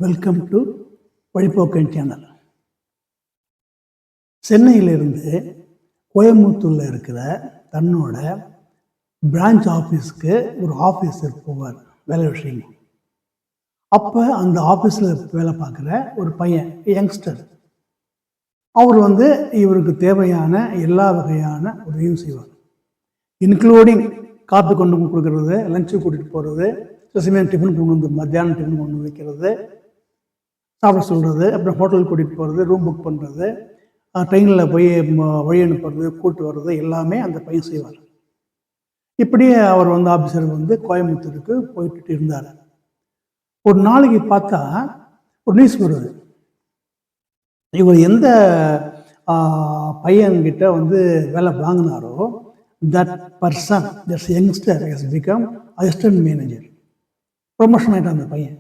Welcome to வழிபோக்கன் channel. சென்னையிலிருந்து கோயம்புத்தூரில் இருக்கிற தன்னோட பிரான்ச் ஆஃபீஸ்க்கு ஒரு ஆஃபீஸர் போவார் வேலை விஷயமா. அப்போ அந்த ஆஃபீஸில் வேலை பார்க்குற ஒரு பையன், யங்ஸ்டர், அவர் இவருக்கு தேவையான எல்லா வகையான உதவியும் செய்வார். இன்க்ளூடிங் காப்பி கொண்டு கொடுக்கறது, லஞ்சு கூட்டிகிட்டு போகிறது, சில டிஃபன் கொண்டு வந்து மத்தியானம் டிஃபன் கொண்டு வந்து வைக்கிறது, சாப்பிட சொல்கிறது, அப்புறம் ஹோட்டலுக்கு கூட்டிகிட்டு போகிறது, ரூம் புக் பண்ணுறது, ட்ரெயினில் போய் வழி அனுப்புறது, கூப்பிட்டு வர்றது எல்லாமே அந்த பையன் செய்வார். இப்படியே அவர் ஆஃபீஸர் கோயம்புத்தூருக்கு போயிட்டு இருந்தார். ஒரு நாளைக்கு பார்த்தா ஒரு நியூஸ் வருது. இவர் எந்த பையன்கிட்ட வேலை வாங்கினாரோ that person, that's youngster has become assistant manager. Promotion ஆகிட்டான் அந்த பையன்.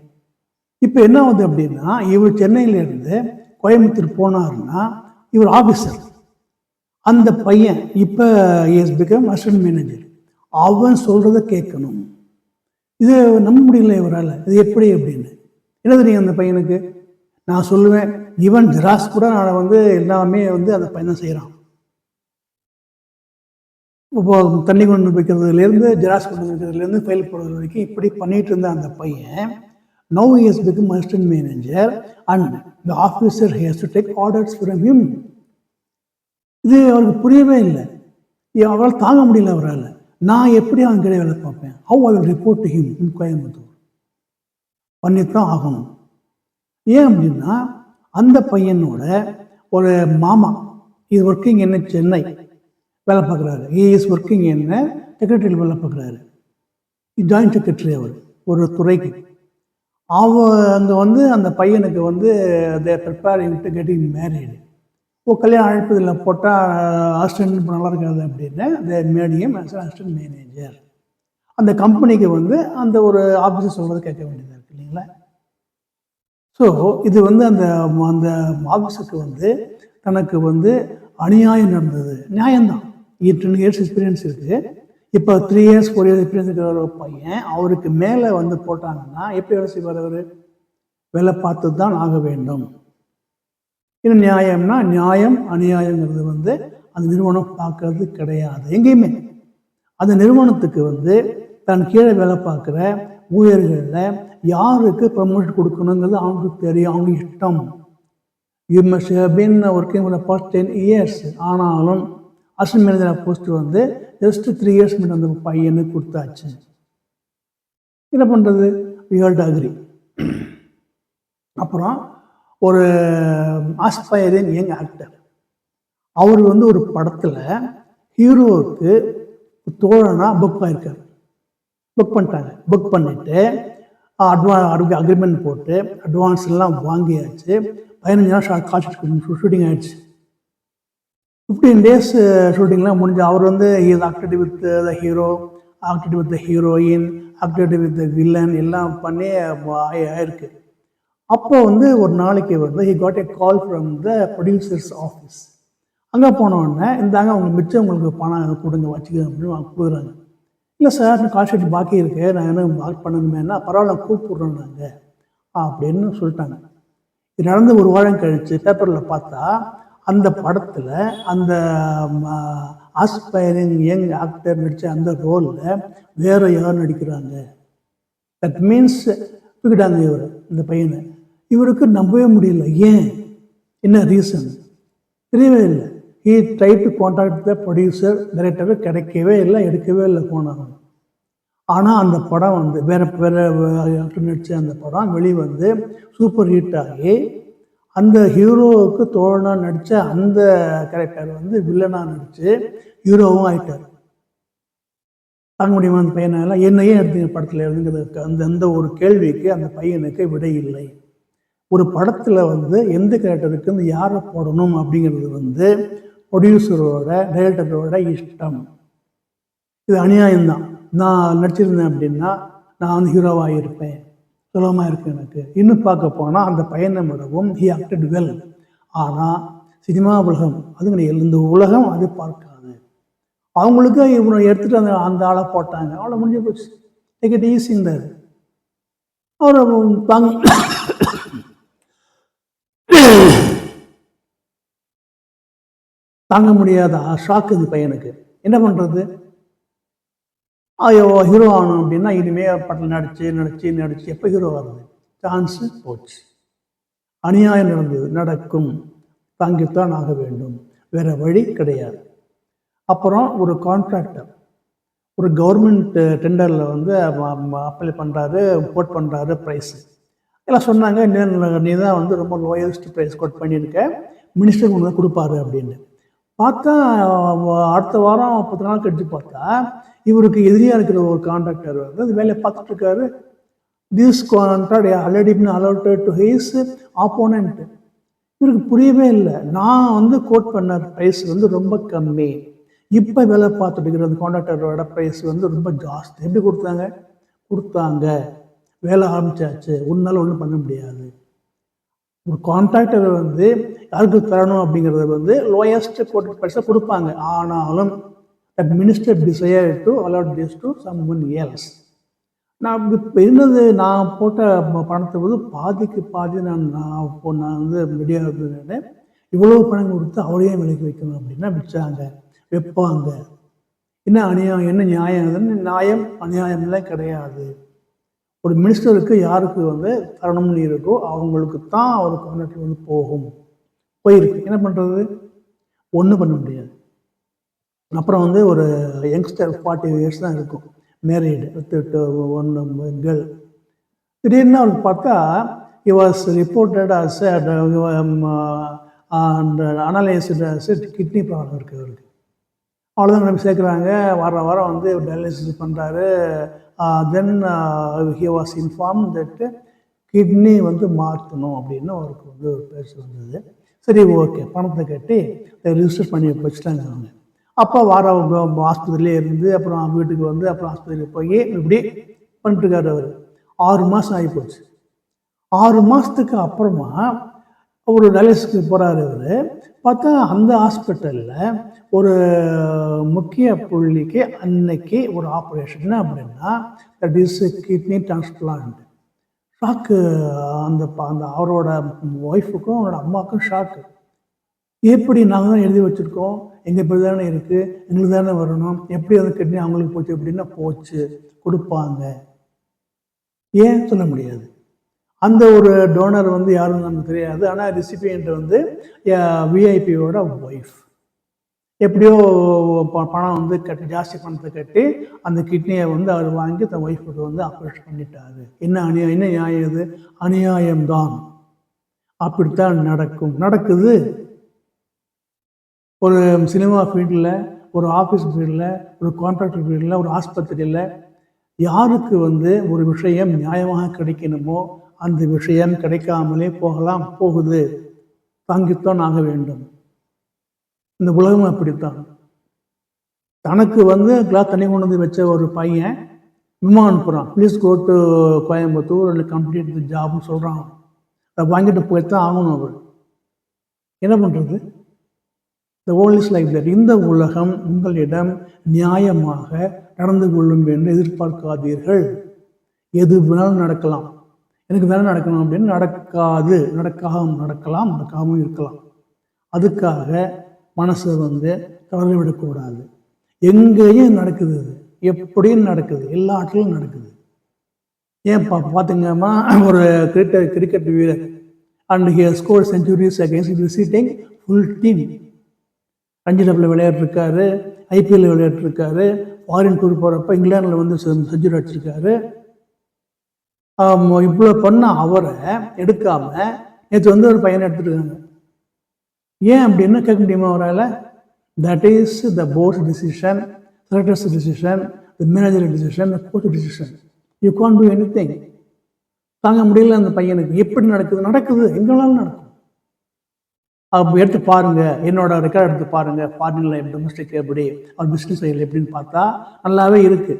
இப்போ என்ன ஆகுது அப்படின்னா, இவர் சென்னையிலேருந்து கோயம்புத்தூர் போனார்னா இவர் ஆஃபீஸர், அந்த பையன் இப்போ இஸ் பிகம் அசிஸ்டன்ட் மேனேஜர். அவன் சொல்கிறத கேட்கணும். இது நம்ப முடியல இவரால். இது எப்படி அப்படின்னு என்ன தெரியும் அந்த பையனுக்கு? நான் சொல்லுவேன், ஈவன் ஜெராக்ஸ் கூட நான் எல்லாமே அந்த பையன் தான் செய்கிறான். இப்போ தண்ணி கொண்டு வைக்கிறதுலேருந்து ஜெராக்ஸ் கொண்டு வைக்கிறதுலேருந்து ஃபைல் போடுறது வரைக்கும் இப்படி பண்ணிட்டு இருந்த அந்த பையன் now he has become assistant manager and the officer has to take orders from him. இது அவருக்கு புரியவே இல்லை. அவரால் தாங்க முடியல அவரால். நான் எப்படி அவன் கிடையாது வேலை பார்ப்பேன்? how I will report to him in Coimbatore பண்ணித்தான் ஆகணும். ஏன் அப்படின்னா, அந்த பையனோட ஒரு மாமா இது ஒர்க்கிங் என்ன சென்னை வேலை பார்க்குறாரு. he is working என்ன செக்ரட்டரியில் வேலை பார்க்குறாரு. ஜாயின்ட் செக்ரட்டரி அவர் ஒரு துறைக்கு. அங்கே அந்த பையனுக்கு தே ப்ரிப்பேரிங் டு கெட்டிங் மேரீடு. கல்யாணம் அழைப்பதில் போட்டால் அசிஸ்டன்ட் இப்போ நல்லா இருக்காது அப்படின்னு they made him as assistant manager. அந்த கம்பெனிக்கு அந்த ஒரு ஆஃபீஸர் சொல்கிறது கேட்க வேண்டியதாக இருக்குது இல்லைங்களா? ஸோ இது அந்த அந்த ஆஃபீஸருக்கு தனக்கு அநியாயம் நடந்தது. நியாயம்தான். 10 years எக்ஸ்பீரியன்ஸ் இருக்குது. இப்போ 3 years 4 years எக்ஸ்பீரியன்ஸ் இருக்கிற ஒரு பையன் அவருக்கு மேலே போட்டாங்கன்னா எப்படி வேலை செய்வார்? அவர் வேலை பார்த்து தான் ஆக வேண்டும். இன்னும் நியாயம்னா நியாயம், அநியாயங்கிறது அந்த நிறுவனம் பார்க்கறது கிடையாது எங்கேயுமே. அந்த நிறுவனத்துக்கு தன் கீழே வேலை பார்க்குற ஊழியர்களில் யாருக்கு ப்ரமோஷன் கொடுக்கணுங்கிறது அவங்களுக்கு தெரியும், அவங்க இஷ்டம். You must have been working for past 10 years. ஆனாலும் assistant manager post just 3 years மட்டும் அந்த பையனுக்கு கொடுத்தாச்சு. என்ன பண்ணுறது? We have to agree. அப்புறம் ஒரு ஆஸ்பைரிங் யங் ஆக்டர், அவர் ஒரு படத்தில் ஹீரோவுக்கு தோழனாக புக் ஆகிருக்காரு. புக் பண்ணிட்டாங்க. புக் பண்ணிவிட்டு அக்ரிமெண்ட் போட்டு அட்வான்ஸ் எல்லாம் வாங்கியாச்சு. 15 நாள் காட்சி ஷூட்டிங் ஆகிடுச்சு. 15 days ஷூட்டிங்லாம் முடிஞ்சு அவர் is acted with the hero, acted with the heroine, acted with the villain எல்லாம் பண்ணி ஆயிருக்கு. அப்போ ஒரு நாளைக்கு he got a call from the producer's office. அங்கே போனோடனே இந்தாங்க உங்களுக்கு மிச்சம், உங்களுக்கு பணம் கொடுங்க வச்சுக்க அப்படின்னு கொடுக்குறாங்க. இல்லை சார், நான் கால் ஷீட் பாக்கி இருக்கு, நான் என்ன மார்க் பண்ணணுமேனா பரவாயில்ல கூப்பிட்றோம் நாங்கள் அப்படின்னு சொல்லிட்டாங்க. இது நடந்து ஒரு வாரம் கழித்து பேப்பரில் பார்த்தா அந்த படத்தில் அந்த ஆஸ்பைரிங் யங் ஆக்டர் நடித்த அந்த ரோலில் வேறு யார் நடிக்கிறாங்க. தட் மீன்ஸ் தூக்கிட்டாங்க இவர், இந்த பையனை. இவருக்கு நம்பவே முடியல. ஏன், என்ன ரீசன் தெரியவே இல்லை. He try to contact the producer, director, கிடைக்கவே இல்லை, எடுக்கவே இல்லை போனாங்க. ஆனால் அந்த படம் வேறு ஆக்டர் நடித்த அந்த படம் வெளி சூப்பர் ஹிட் ஆகி அந்த ஹீரோவுக்கு தோழனாக நடித்த அந்த கேரக்டர் வில்லனாக நடித்து ஹீரோவும் ஆகிட்டார். தாங்க முடியுமா அந்த பையனால? என்னையே எடுத்தீங்க படத்தில் எழுதுங்கிறது அந்த ஒரு கேள்விக்கு அந்த பையனுக்கு விடை இல்லை. ஒரு படத்தில் எந்த கேரக்டருக்கு யாரை போடணும் அப்படிங்கிறது ப்ரொடியூசரோட டைரக்டரோட இஷ்டம். இது அநியாயம்தான். நான் நடிச்சிருந்தேன் அப்படின்னா நான் ஹீரோவாக இருப்பேன், சுலபமாக இருக்குது எனக்கு. இன்னும் பார்க்க போனால் அந்த பையனை விடவும் ஹி ஆக்டட் வெல். ஆனால் சினிமா உலகம் அது கிடையாது, இந்த உலகம் அது பார்க்காது. அவங்களுக்கு இவனை எடுத்துட்டு அந்த அந்த ஆளை போட்டாங்க, அவ்வளோ முடிஞ்சு போச்சு. டேக் இட் ஈஸிங்கிறாரு அவர். தாங்க முடியாத ஷாக்கு இது பையனுக்கு. என்ன பண்ணுறது? ஐயோ ஹீரோ ஆகணும் அப்படின்னா இனிமேல் படத்தில் நடிச்சு எப்போ ஹீரோ ஆகுது? சான்ஸு போச்சு. அநியாயம் நடந்தது, நடக்கும், தாங்கித்தான் ஆக வேண்டும், வேற வழி கிடையாது. அப்புறம் ஒரு கான்ட்ராக்டர் ஒரு கவர்மெண்ட் டெண்டரில் வந்து அப்ளை பண்ணுறாரு, கோட் பண்ணுறாரு ப்ரைஸு. எல்லாம் சொன்னாங்க, நீ தான் வந்து ரொம்ப லோயஸ்ட் ப்ரைஸ் கோட் பண்ணியிருக்க, மினிஸ்டருக்கு ஒன்று தான் கொடுப்பாரு அப்படின்னு. பார்த்தா அடுத்த வாரம் 10 நாள் கழிச்சு பார்த்தா இவருக்கு எதிரியாக இருக்கிற ஒரு கான்ட்ராக்டர் வந்து அந்த வேலையை பார்த்துட்ருக்காரு. This contract already been allotted to his opponent. இவருக்கு புரியவே இல்லை. நான் வந்து கோட் பண்ண ப்ரைஸ் வந்து ரொம்ப கம்மி, இப்போ வேலை பார்த்துட்டு இருக்கிற அந்த கான்ட்ராக்டரோட ப்ரைஸ் வந்து ரொம்ப ஜாஸ்தி. எப்படி கொடுத்தாங்க, வேலை ஆரம்பிச்சாச்சு, உன்னால ஒன்றும் பண்ண முடியாது. ஒரு கான்ட்ராக்டர் வந்து யாருக்கு தரணும் அப்படிங்கிறத வந்து லோயஸ்ட் கோட் ப்ரைஸாக கொடுப்பாங்க. ஆனாலும் that minister desire to allot this to someone else. நான் இப்போ இருந்தது, நான் போட்ட பணத்தை வந்து பாதிக்கு பாதி நான் வந்து ரெடியாக இருந்தது. இவ்வளோ பணம் கொடுத்து அவரையே விலைக்கு வைக்கணும் அப்படின்னா வைப்பாங்க. என்ன அநியாயம், என்ன நியாயம்? நியாயம் அநியாயம்லாம் கிடையாது. ஒரு மினிஸ்டருக்கு யாருக்கு வந்து தரணும்னு இருக்கோ அவங்களுக்கு தான் அவர் கான்ட்ராக்ட் வந்து போயிருக்கு. என்ன பண்ணுறது? ஒன்றும் பண்ண முடியாது. அப்புறம் வந்து ஒரு யங்ஸ்டர் 40 years தான் இருக்கும், மேரீடு வித் ஒன்று கேர்ள். திடீர்னு அவருக்கு பார்த்தா he was reported as analyzed as kidney problem இருக்குது அவருக்கு. அவ்வளோதான் நம்ம சேர்க்குறாங்க. வாரம் வந்து டயாலிசிஸ் பண்ணுறாரு. Then he was inform that kidney வந்து மாற்றணும் அப்படின்னு அவருக்கு வந்து ஒரு பேச்சு வந்தது. சரி, ஓகே, பணத்தை கட்டி ரிஜிஸ்டர் பண்ணி வச்சுட்டாங்க அவங்க. அப்போ ஆஸ்பத்திரியிலே இருந்து அப்புறம் வீட்டுக்கு வந்து அப்புறம் ஆஸ்பத்திரியில் போய் இப்படி பண்ணிட்டுருக்காரு அவர். 6 மாதம் ஆகிப்போச்சு. 6 மாதத்துக்கு அப்புறமா ஒரு டயாலிசிஸ்க்கு போகிறாரு அவர். பார்த்தா அந்த ஹாஸ்பிட்டலில் ஒரு முக்கிய புள்ளிக்கு அன்னைக்கு ஒரு ஆப்ரேஷன். என்ன அப்படின்னா that is kidney transplant. Shock. அந்த அவரோட ஒய்ஃபுக்கும் அவரோட அம்மாவுக்கும் ஷாக்கு. எப்படி நாங்கள் தான் எழுதி வச்சுருக்கோம், எங்கள் பேர் தானே இருக்குது, எங்களுக்கு தானே வரணும், எப்படி அந்த கிட்னி அவங்களுக்கு போச்சு அப்படின்னா போச்சு, கொடுப்பாங்க. ஏன் சொல்ல முடியாது. அந்த ஒரு டோனர் வந்து யாரும் நமக்கு தெரியாது. ஆனால் ரெசிபியன்ட் வந்து விஐபியோட ஒய்ஃப். எப்படியோ பணம் வந்து ஜாஸ்தி பணத்தை கட்டி அந்த கிட்னியை வந்து அவர் வாங்கி தன் ஒய்ஃபுக்கு வந்து ஆப்ரேஷன் பண்ணிட்டாரு. என்ன நியாயம்? இது அநியாயம்தான். அப்படித்தான் நடக்குது. ஒரு சினிமா ஃபீல்டில், ஒரு ஆஃபீஸ் ஃபீல்டில், ஒரு கான்ட்ராக்டர் ஃபீல்டில், ஒரு ஆஸ்பத்திரியில் யாருக்கு வந்து ஒரு விஷயம் நியாயமாக கிடைக்கணுமோ அந்த விஷயம் கிடைக்காமலே போகுது. தாங்கித்தான் ஆக வேண்டும். இந்த உலகம் அப்படித்தான். தனக்கு வந்து கிளாஸ் தண்ணி கொண்டு வந்து வச்ச ஒரு பையன் விமானம் அனுப்புகிறான், please go to Coimbatore complete the ஜாப்னு சொல்கிறான். அதை வாங்கிட்டு போய்த்தான் ஆகணும் அவர். என்ன பண்ணுறது? The world is like that. இந்த உலகம் உங்களிடம் நியாயமாக நடந்து கொள்ளும் என்று எதிர்பார்க்காதீர்கள். எது வேணாலும் நடக்கலாம். எனக்கு தானே நடக்கணும் அப்படின்னு நடக்காமல் இருக்கலாம். அதுக்காக மனசை வந்து தளர்ந்து விடக்கூடாது. எங்கேயும் நடக்குது, எப்படியும் நடக்குது, எல்லா இடத்துலையும் நடக்குது. ஏன் பார்த்தீங்கன்னா ஒரு கிரிக்கெட் வீரர் and he has scored centuries against visiting full team. Ranji டப்பில் விளையாட்டுருக்காரு, ஐபிஎல் விளையாட்டுருக்காரு, ஃபாரின் டூர் போகிறப்ப இங்கிலாண்டில் வந்து செஞ்சுரி அடிச்சிருக்காரு. இவ்வளோ பண்ண அவரை எடுக்காம நேற்று வந்து ஒரு பையனை எடுத்துருக்காங்க. ஏன் அப்படின்னு கேட்க முடியுமா அவரால்? That is the board's decision, selectors decision, the manager decision, the coach decision. You can't do anything. தாங்க முடியல அந்த பையனுக்கு. எப்படி நடக்குது, எங்களாலும் நடக்கும். அப்போ எடுத்து பாருங்க, என்னோட ரெக்கார்ட் எடுத்து பாருங்க, ஃபாரின்ல டொமஸ்டிக் எப்படி, அவர் பிஸ்னஸ் சைடில் எப்படின்னு பார்த்தா நல்லாவே இருக்கு.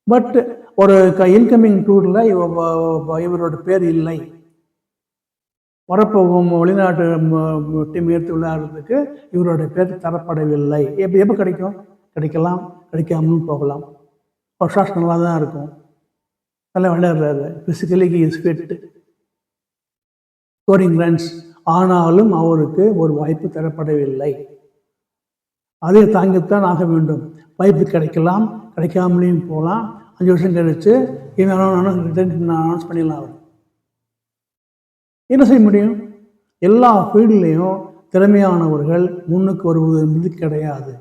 பட் ஒரு இன்கமிங் டூரில் இவரோட பேர் இல்லை. வரப்போகும் வெளிநாட்டு டீம் எடுத்து விளையாடுறதுக்கு இவருடைய பேர் தரப்படவில்லை. எப்போ கிடைக்கும்? கிடைக்கலாம், கிடைக்காமலும் போகலாம். ஷாட்ஸ் நல்லா தான் இருக்கும், நல்லா விளையாடுறாரு, physically he is fit, scoring runs. ஆனாலும் அவருக்கு ஒரு வாய்ப்பு தரப்படவில்லை. அதை தாங்கித்தான் ஆக வேண்டும். வாய்ப்பு கிடைக்கலாம், கிடைக்காமலேயும் போகலாம். 5 வருஷம் கழிச்சு அனௌன்ஸ் பண்ணிடலாம். அவர் என்ன செய்ய முடியும்? எல்லா ஃபீல்ட்லேயும் திறமையானவர்கள் முன்னுக்கு வருவது என்பது கிடையாது.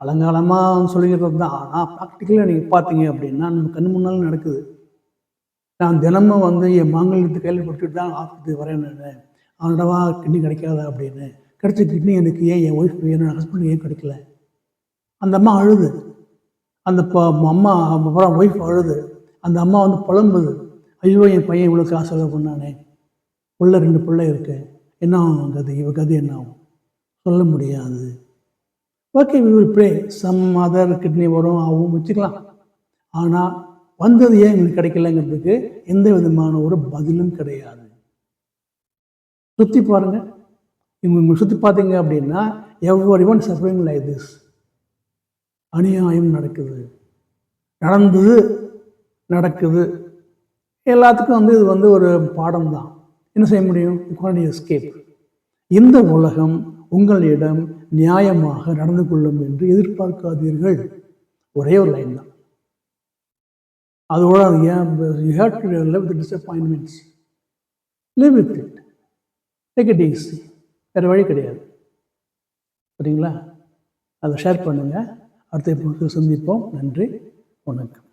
காலங்காலமாக சொல்லிக்கிறது தான். ஆனால் ப்ராக்டிக்கலாக நீங்கள் பார்த்தீங்க அப்படின்னா நம்ம கண் முன்னால் நடக்குது. நான் தினமும் என் மாங்கல்யத்தை கையில் கொடுத்துட்டு தான் ஆஃபீஸுக்கு வரேன். நான் அவனடவா கிட்னி கிடைக்காதா அப்படின்னு. கிடைச்ச கிட்னி எனக்கு ஏன் என் ஒய்ஃப் என்னோட ஹஸ்பண்ட் ஏன் கிடைக்கல? அந்த அம்மா அழுது. அந்த அம்மா அப்புறம் ஒய்ஃப் அழுது. அந்த அம்மா புலம்புது. ஐயோ, என் பையன் இவ்வளோ காசு செலவு பண்ணானே, பிள்ளை 2 பிள்ளை இருக்கு, என்ன ஆகும் கதை? கதை என்ன ஆகும்? சொல்ல முடியாது. Okay, we will pray some other kidney வரும், ஆகும், வச்சுக்கலாம். ஆனால் வந்தது ஏன் எங்களுக்கு கிடைக்கலங்கிறதுக்கு எந்த விதமான ஒரு பதிலும் கிடையாது. சுற்றி பாருங்க, இவங்க சுற்றி பார்த்தீங்க அப்படின்னா every one suffering like this. அநியாயம் நடக்குது, நடந்தது, நடக்குது. எல்லாத்துக்கும் இது ஒரு பாடம் தான். என்ன செய்ய முடியும்? You can't escape. இந்த உலகம் உங்களிடம் நியாயமாக நடந்து கொள்ளும் என்று எதிர்பார்க்காதீர்கள். ஒரே ஒரு லைன் தான். அதோட you have to live the disappointments. Live with it, take it easy. வேறு வழி கிடையாது. சரிங்களா? அதை ஷேர் பண்ணுங்கள். அடுத்த சந்திப்போம். நன்றி, வணக்கம்.